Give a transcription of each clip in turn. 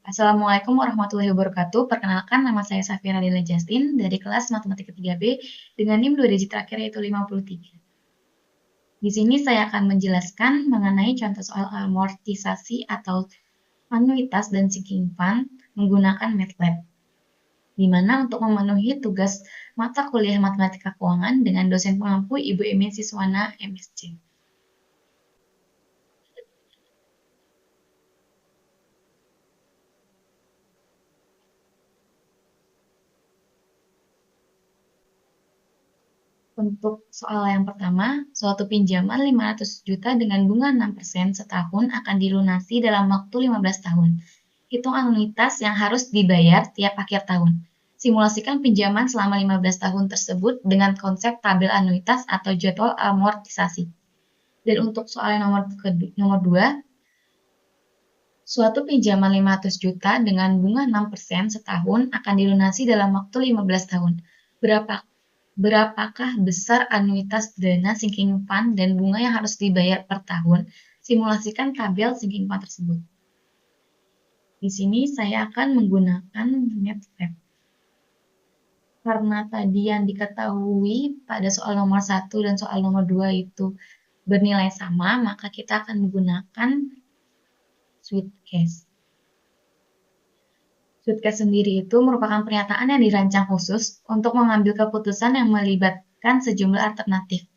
Assalamualaikum warahmatullahi wabarakatuh. Perkenalkan, nama saya Safira Dela Justin dari kelas Matematika 3B dengan NIM 2 digit terakhir yaitu 53. Di sini saya akan menjelaskan mengenai contoh soal amortisasi atau anuitas dan sinking fund menggunakan MATLAB, di mana untuk memenuhi tugas mata kuliah Matematika Keuangan dengan dosen pengampu Ibu Emi Siswana, MSc. Untuk soal yang pertama, suatu pinjaman 500 juta dengan bunga 6% setahun akan dilunasi dalam waktu 15 tahun. Hitung anuitas yang harus dibayar tiap akhir tahun. Simulasikan pinjaman selama 15 tahun tersebut dengan konsep tabel anuitas atau jadwal amortisasi. Dan untuk soal yang nomor 2, suatu pinjaman 500 juta dengan bunga 6% setahun akan dilunasi dalam waktu 15 tahun. Berapakah besar anuitas dana sinking fund dan bunga yang harus dibayar per tahun? Simulasikan tabel sinking fund tersebut. Di sini saya akan menggunakan MATLAB. Karena tadi yang diketahui pada soal nomor 1 dan soal nomor 2 itu bernilai sama, maka kita akan menggunakan Sweetcase. Sweetcase sendiri itu merupakan pernyataan yang dirancang khusus untuk mengambil keputusan yang melibatkan sejumlah alternatif.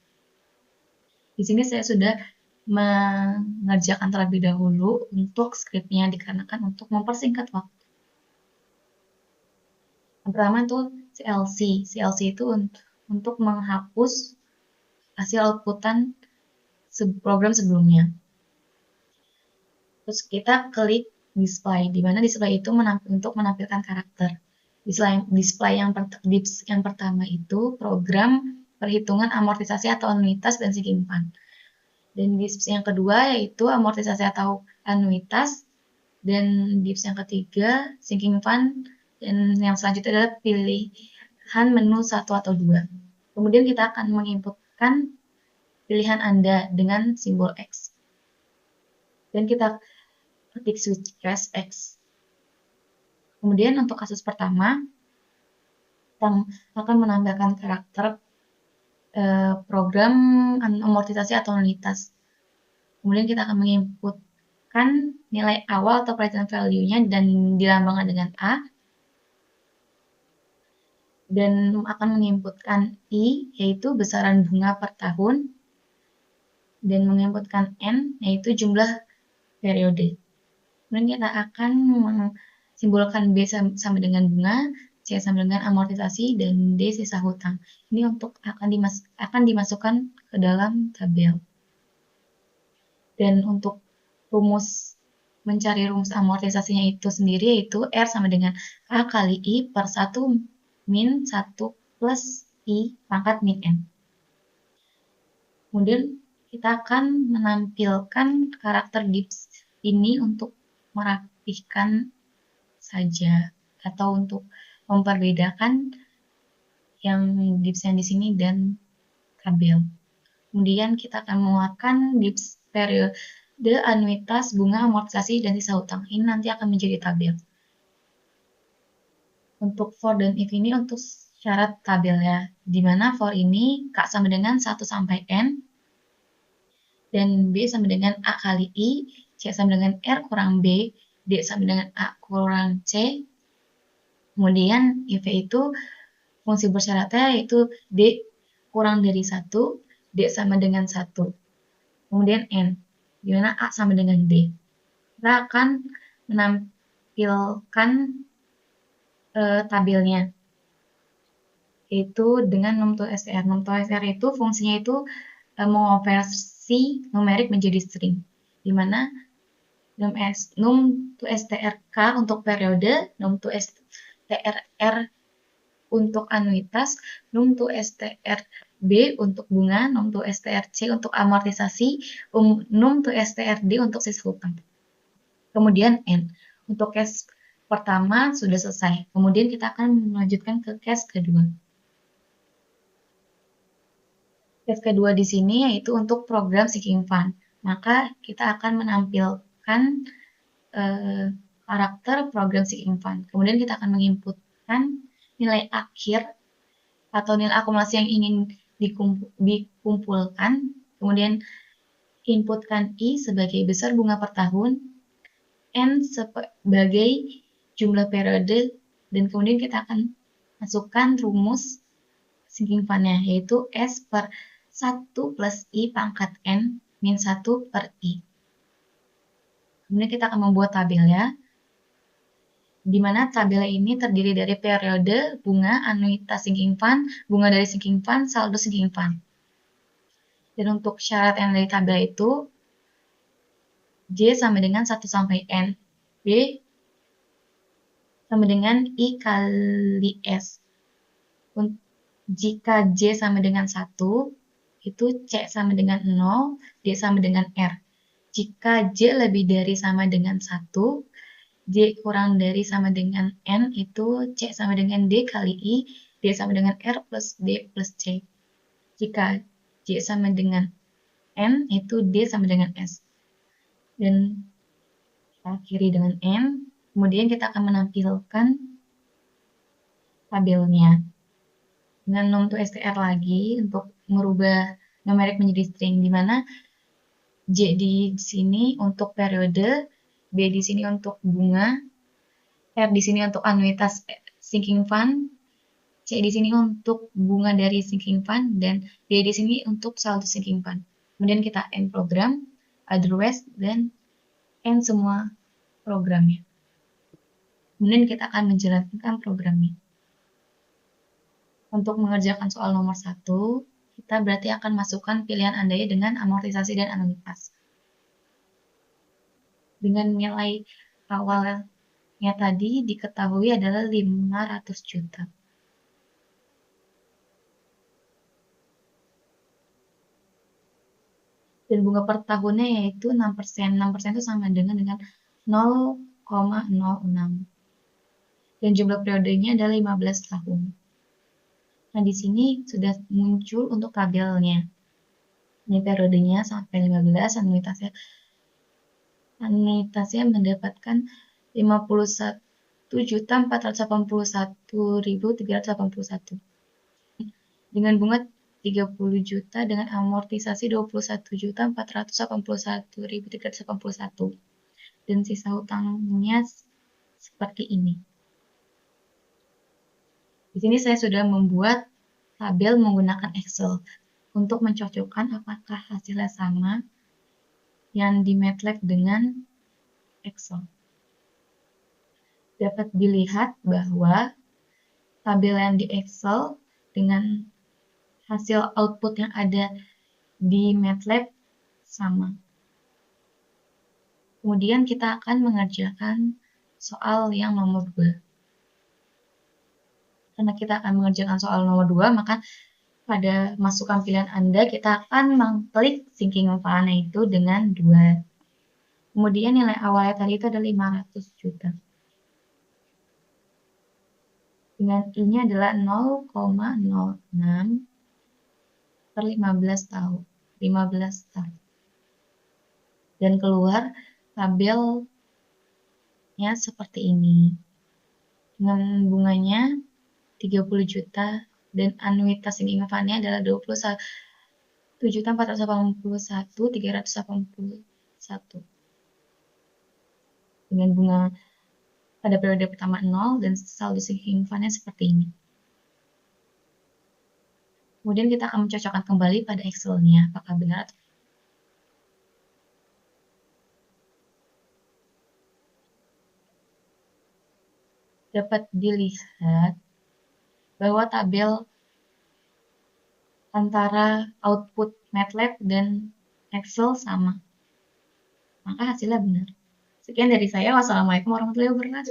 Di sini saya sudah mengerjakan terlebih dahulu untuk skripnya dikarenakan untuk mempersingkat waktu. Yang pertama itu CLC. CLC itu untuk menghapus hasil outputan program sebelumnya. Terus kita klik display, di mana display itu untuk menampilkan karakter. Display yang pertama itu program perhitungan amortisasi atau anuitas dan sinking fund. Dan dips yang kedua yaitu amortisasi atau anuitas, dan dips yang ketiga sinking fund, dan yang selanjutnya adalah pilihan menu 1 atau 2. Kemudian kita akan menginputkan pilihan Anda dengan simbol X. Dan kita ketik Sweetcase X. Kemudian untuk kasus pertama, kita akan menambahkan karakter program amortisasi atau anuitas. Kemudian kita akan menginputkan nilai awal atau present value-nya dan dilambangkan dengan A. Dan akan menginputkan I, yaitu besaran bunga per tahun. Dan menginputkan N, yaitu jumlah periode. Kemudian kita akan simbolkan B sama dengan bunga, C sama dengan amortisasi, dan D sisa hutang. Ini untuk akan dimasukkan ke dalam tabel. Dan untuk mencari rumus amortisasinya itu sendiri yaitu R sama dengan A kali I per 1 min 1 plus I pangkat min N. Kemudian kita akan menampilkan karakter dips ini untuk merapihkan saja atau untuk memperbedakan yang dips yang di sini dan tabel. Kemudian kita akan mengeluarkan dips periode anuitas, bunga, amortisasi, dan sisa hutang. Ini nanti akan menjadi tabel. Untuk for dan if ini untuk syarat tabelnya, di mana for ini K sama dengan 1 sampai N, dan B sama dengan A kali I, C sama dengan R kurang B, D sama dengan A kurang C. Kemudian if itu fungsi bersyaratnya yaitu D kurang dari 1, D sama dengan 1. Kemudian N, di mana A sama dengan D. Kita akan menampilkan tabelnya, yaitu dengan num2str. Num2str itu fungsinya itu mengonversi numerik menjadi string, di mana num2strk untuk periode, num2strr untuk anuitas, num2strb untuk bunga, num2strc untuk amortisasi, num2strd untuk sisa hutang. Kemudian N. Untuk case pertama sudah selesai. Kemudian kita akan melanjutkan ke case kedua. Case kedua di sini yaitu untuk program sinking fund. Maka kita akan menampilkan karakter program sinking fund. Kemudian kita akan menginputkan nilai akhir atau nilai akumulasi yang ingin dikumpulkan. Kemudian inputkan I sebagai besar bunga per tahun, N sebagai jumlah periode, dan kemudian kita akan masukkan rumus sinking fund-nya, yaitu S per 1 plus I pangkat N min 1 per I. Kemudian kita akan membuat tabel ya, di mana tabel ini terdiri dari periode, bunga, anuitas sinking fund, bunga dari sinking fund, saldo sinking fund. Dan untuk syarat yang dari tabel itu, J sama dengan 1 sampai N, B sama dengan I kali S. Jika J sama dengan 1, itu C sama dengan 0, D sama dengan R. Jika J lebih dari sama dengan 1, J kurang dari sama dengan N, itu C sama dengan D kali I, D sama dengan R plus D plus C. Jika J sama dengan N, itu D sama dengan S. Dan kita akhiri dengan N, kemudian kita akan menampilkan tabelnya. Dengan num to str lagi untuk merubah numerik menjadi string, di mana J di sini untuk periode, B di sini untuk bunga, R di sini untuk anuitas sinking fund, C di sini untuk bunga dari sinking fund, dan D di sini untuk saldo sinking fund. Kemudian kita end program, otherwise, dan end semua programnya. Kemudian kita akan menjalankan programnya. Untuk mengerjakan soal nomor 1, kita berarti akan masukkan pilihan andai dengan amortisasi dan anuitas. Dengan nilai awalnya tadi diketahui adalah 500 juta. Dan bunga per tahunnya yaitu 6%. 6% itu sama dengan 0,06. Dan jumlah periodenya adalah 15 tahun. Nah, di sini sudah muncul untuk tabelnya. Ini periodenya sampai 15, anuitasnya mendapatkan 51.481.381 dengan bunga 30 juta dengan amortisasi 21.481.381 dan sisa hutangnya seperti ini. Di sini saya sudah membuat tabel menggunakan Excel untuk mencocokkan apakah hasilnya sama yang di MATLAB dengan Excel. Dapat dilihat bahwa tabel yang di Excel dengan hasil output yang ada di MATLAB sama. Kemudian kita akan mengerjakan soal yang nomor 2. Karena kita akan mengerjakan soal nomor 2, maka pada masukan pilihan Anda, kita akan mengklik sinking fund itu dengan 2. Kemudian nilai awalnya tadi itu adalah 500 juta. Dengan I-nya adalah 0,06 per 15 tahun. Dan keluar tabelnya seperti ini. Dengan bunganya 30 juta dan anuitas sinking fund-nya adalah 21.481.381 dengan bunga pada periode pertama 0 dan saldo sinking fund-nya seperti ini. Kemudian kita akan mencocokkan kembali pada Excel-nya apakah benar atau tidak. Dapat dilihat bahwa tabel antara output MATLAB dan Excel sama. Maka hasilnya benar. Sekian dari saya. Wassalamualaikum warahmatullahi wabarakatuh.